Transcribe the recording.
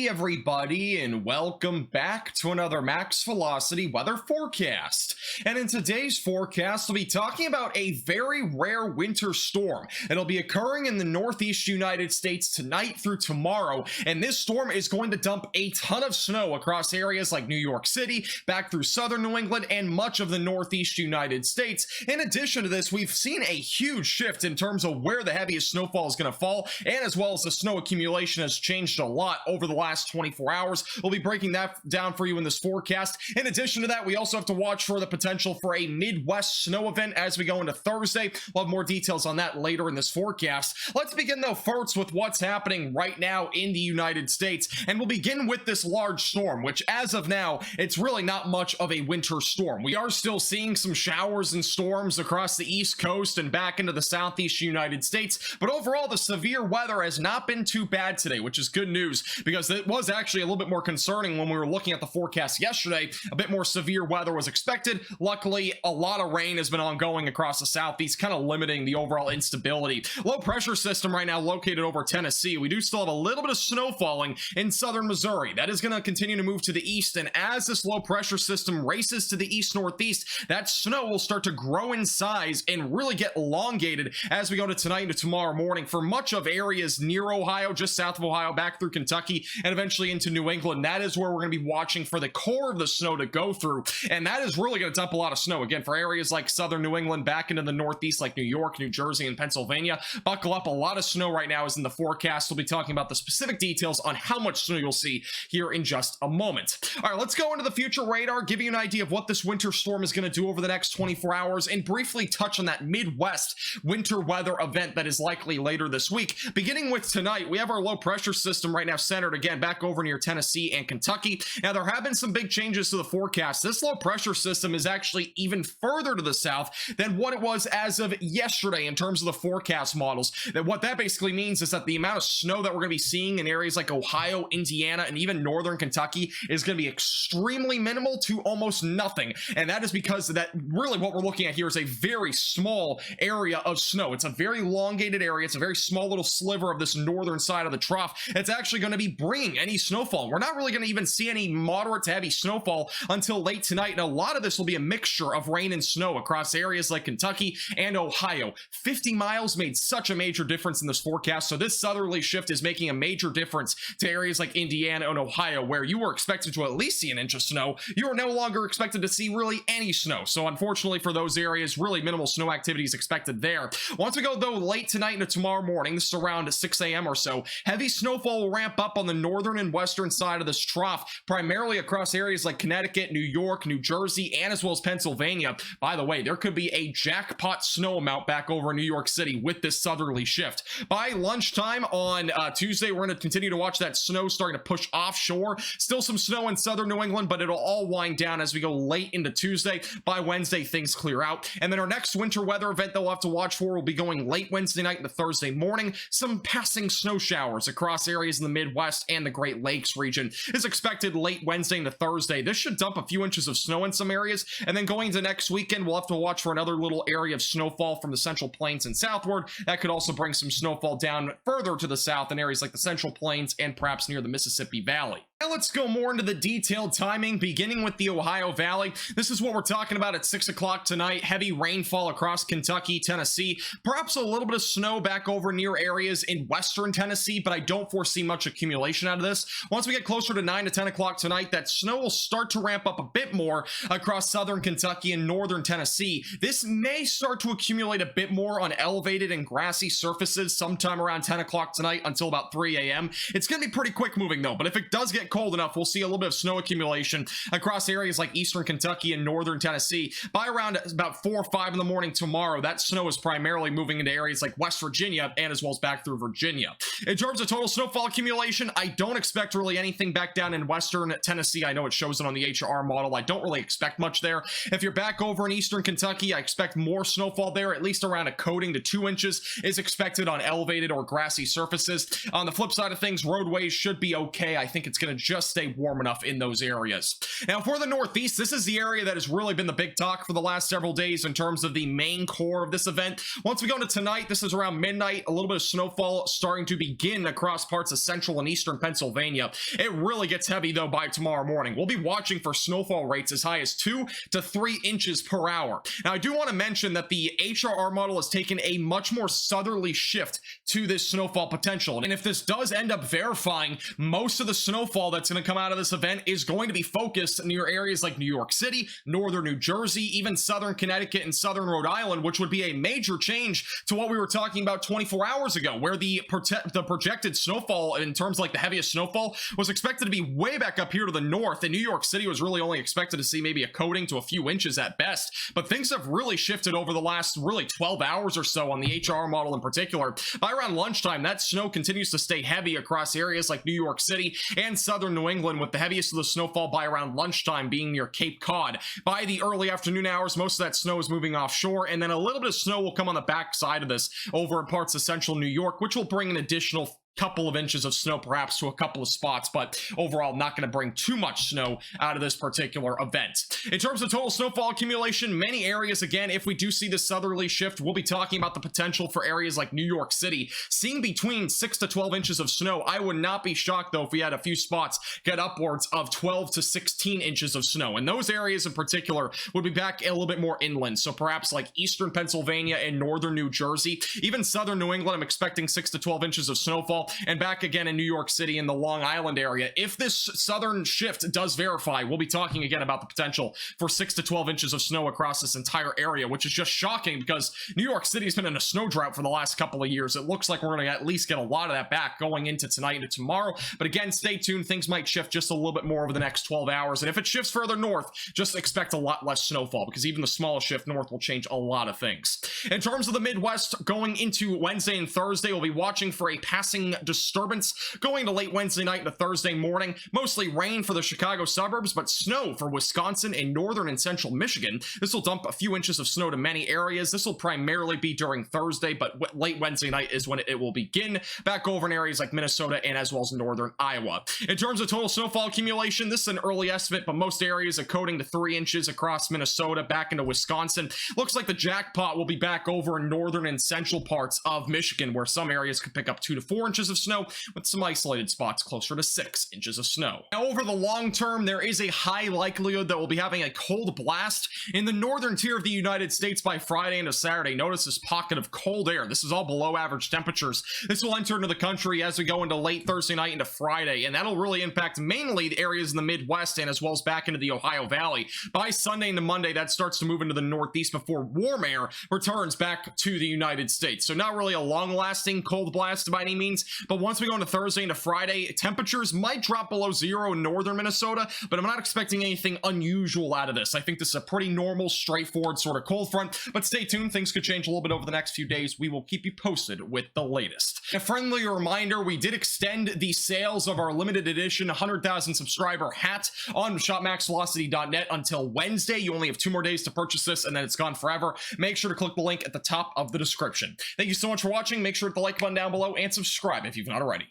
Howdy everybody, and welcome back to another Max Velocity weather forecast. And in today's forecast, we'll be talking about a very rare winter storm. It'll be occurring in the northeast United States tonight through tomorrow, and this storm is going to dump a ton of snow across areas like New York City, back through southern New England, and much of the northeast United States. In addition to this, we've seen a huge shift in terms of where the heaviest snowfall is going to fall, and as well as the snow accumulation has changed a lot over the last 24 hours. We'll be breaking that down for you in this forecast. In addition to that, we also have to watch for the potential for a Midwest snow event as we go into Thursday. We'll have more details on that later in this forecast. Let's begin though first with what's happening right now in the United States, and we'll begin with this large storm, which as of now, it's really not much of a winter storm. We are still seeing some showers and storms across the East Coast and back into the southeast United States, but overall the severe weather has not been too bad today, which is good news because it was actually a little bit more concerning when we were looking at the forecast yesterday. A bit more severe weather was expected. Luckily, a lot of rain has been ongoing across the southeast, kind of limiting the overall instability. Low pressure system right now located over Tennessee. We do still have a little bit of snow falling in southern Missouri. That is going to continue to move to the east, and as this low pressure system races to the east northeast, that snow will start to grow in size and really get elongated as we go to tonight into tomorrow morning for much of areas near Ohio, just south of Ohio, back through Kentucky, and eventually into New England. That is where we're going to be watching for the core of the snow to go through, and that is really going to dump a lot of snow again for areas like southern New England, back into the northeast like New York, New Jersey, and Pennsylvania. Buckle up, a lot of snow right now is in the forecast. We'll be talking about the specific details on how much snow you'll see here in just a moment. All right, let's go into the future radar, give you an idea of what this winter storm is going to do over the next 24 hours, and briefly touch on that Midwest winter weather event that is likely later this week. Beginning with tonight, we have our low pressure system right now centered again back over near Tennessee and Kentucky. Now, there have been some big changes to the forecast. This low pressure system is actually even further to the south than what it was as of yesterday in terms of the forecast models. That what that basically means is that the amount of snow that we're going to be seeing in areas like Ohio, Indiana, and even northern Kentucky is going to be extremely minimal to almost nothing. And that is because that really what we're looking at here is a very small area of snow. It's a very elongated area. It's a very small little sliver of this northern side of the trough. It's actually going to be bringing any snowfall. We're not really going to even see any moderate to heavy snowfall until late tonight, and a lot of this will be a mixture of rain and snow across areas like Kentucky and Ohio. 50 miles made such a major difference in this forecast, so this southerly shift is making a major difference to areas like Indiana and Ohio, where you were expected to at least see an inch of snow. You are no longer expected to see really any snow, so unfortunately for those areas, really minimal snow activity is expected there. Once we go though late tonight into tomorrow morning, this is around 6 a.m. or so, heavy snowfall will ramp up on the northern and western side of this trough, primarily across areas like Connecticut, New York, New Jersey, and as well as Pennsylvania. By the way, there could be a jackpot snow amount back over in New York City with this southerly shift. By lunchtime on Tuesday, we're going to continue to watch that snow starting to push offshore. Still some snow in southern New England, but it'll all wind down as we go late into Tuesday. By Wednesday, things clear out. And then our next winter weather event that we'll have to watch for will be going late Wednesday night into Thursday morning. Some passing snow showers across areas in the Midwest and the Great Lakes region is expected late Wednesday into Thursday. This should dump a few inches of snow in some areas, and then going into next weekend, we'll have to watch for another little area of snowfall from the Central Plains and southward. That could also bring some snowfall down further to the south in areas like the Central Plains and perhaps near the Mississippi Valley. Now let's go more into the detailed timing, beginning with the Ohio Valley. This is what we're talking about at 6 o'clock tonight. Heavy rainfall across Kentucky, Tennessee, perhaps a little bit of snow back over near areas in western Tennessee, but I don't foresee much accumulation out of this. Once we get closer to 9 to 10 o'clock tonight, that snow will start to ramp up a bit more across southern Kentucky and northern Tennessee. This may start to accumulate a bit more on elevated and grassy surfaces sometime around 10 o'clock tonight until about 3 a.m. It's going to be pretty quick moving though, but if it does get cold enough, we'll see a little bit of snow accumulation across areas like eastern Kentucky and northern Tennessee. By around about 4 or 5 in the morning tomorrow, that snow is primarily moving into areas like West Virginia and as well as back through Virginia. In terms of total snowfall accumulation, I don't expect really anything back down in western Tennessee. I know it shows it on the HR model. I don't really expect much there. If you're back over in eastern Kentucky, I expect more snowfall there, at least around a coating to 2 inches is expected on elevated or grassy surfaces. On the flip side of things, roadways should be okay. I think it's going to just stay warm enough in those areas. Now for the Northeast, this is the area that has really been the big talk for the last several days in terms of the main core of this event. Once we go into tonight, this is around midnight, a little bit of snowfall starting to begin across parts of central and eastern Pennsylvania. It really gets heavy though by tomorrow morning. We'll be watching for snowfall rates as high as 2 to 3 inches per hour. Now I do want to mention that the HRR model has taken a much more southerly shift to this snowfall potential, and if this does end up verifying, most of the snowfall that's going to come out of this event is going to be focused near areas like New York City, northern New Jersey, even southern Connecticut and southern Rhode Island, which would be a major change to what we were talking about 24 hours ago, where the projected snowfall in terms of like the heaviest snowfall was expected to be way back up here to the north, and New York City was really only expected to see maybe a coating to a few inches at best. But things have really shifted over the last really 12 hours or so on the HR model in particular. By around lunchtime, that snow continues to stay heavy across areas like New York City and southern New England, with the heaviest of the snowfall by around lunchtime being near Cape Cod. By the early afternoon hours, most of that snow is moving offshore, and then a little bit of snow will come on the back side of this over in parts of central New York, which will bring an additional couple of inches of snow perhaps to a couple of spots, but overall not going to bring too much snow out of this particular event. In terms of total snowfall accumulation, many areas, again, if we do see the southerly shift, we'll be talking about the potential for areas like New York City seeing between 6 to 12 inches of snow. I would not be shocked though if we had a few spots get upwards of 12 to 16 inches of snow, and those areas in particular would be back a little bit more inland, so perhaps like eastern Pennsylvania and northern New Jersey, even southern New England. I'm expecting 6 to 12 inches of snowfall, and back again in New York City in the Long Island area. If this southern shift does verify, we'll be talking again about the potential for 6 to 12 inches of snow across this entire area, which is just shocking because New York City's been in a snow drought for the last couple of years. It looks like we're going to at least get a lot of that back going into tonight and tomorrow. But again, stay tuned. Things might shift just a little bit more over the next 12 hours. And if it shifts further north, just expect a lot less snowfall, because even the smallest shift north will change a lot of things. In terms of the Midwest, going into Wednesday and Thursday, we'll be watching for a passing disturbance going to late Wednesday night into Thursday morning. Mostly rain for the Chicago suburbs, but snow for Wisconsin and northern and central Michigan. This will dump a few inches of snow to many areas. This will primarily be during Thursday, but late Wednesday night is when it will begin back over in areas like Minnesota and as well as northern Iowa. In terms of total snowfall accumulation, this is an early estimate, but most areas are coating to 3 inches across Minnesota back into Wisconsin. Looks like the jackpot will be back over in northern and central parts of Michigan, where some areas could pick up 2 to 4 inches of snow, with some isolated spots closer to 6 inches of snow. Now, over the long term, there is a high likelihood that we'll be having a cold blast in the northern tier of the United States by Friday into Saturday. Notice this pocket of cold air. This is all below average temperatures. This will enter into the country as we go into late Thursday night into Friday, and that'll really impact mainly the areas in the Midwest and as well as back into the Ohio Valley. By Sunday into Monday, that starts to move into the Northeast before warm air returns back to the United States. So not really a long-lasting cold blast by any means, but once we go into Thursday into Friday, temperatures might drop below zero in northern Minnesota, but I'm not expecting anything unusual out of this. I think this is a pretty normal, straightforward sort of cold front, but stay tuned. Things could change a little bit over the next few days. We will keep you posted with the latest. A friendly reminder, we did extend the sales of our limited edition 100,000 subscriber hat on shopmaxvelocity.net until Wednesday. You only have 2 more days to purchase this, and then it's gone forever. Make sure to click the link at the top of the description. Thank you so much for watching. Make sure to hit the like button down below and subscribe if you've not already.